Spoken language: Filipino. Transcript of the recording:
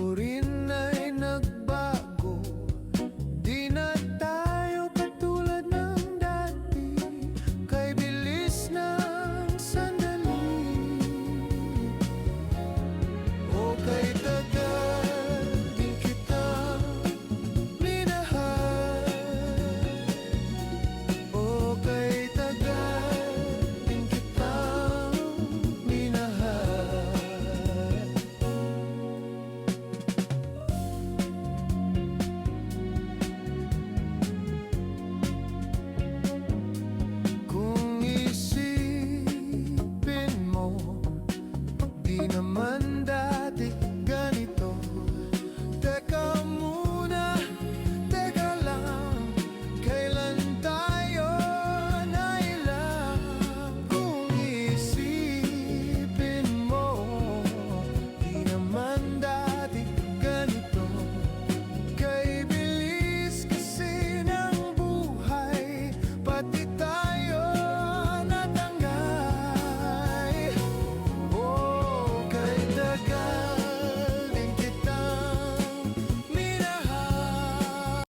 mo rin ay nagbago. Di na tayo katulad ng dati, kay bilis ng sandali o kay tagal din kitang minahal, o kay tagal din kitang minahal. Kung isipin mo, di naman dahil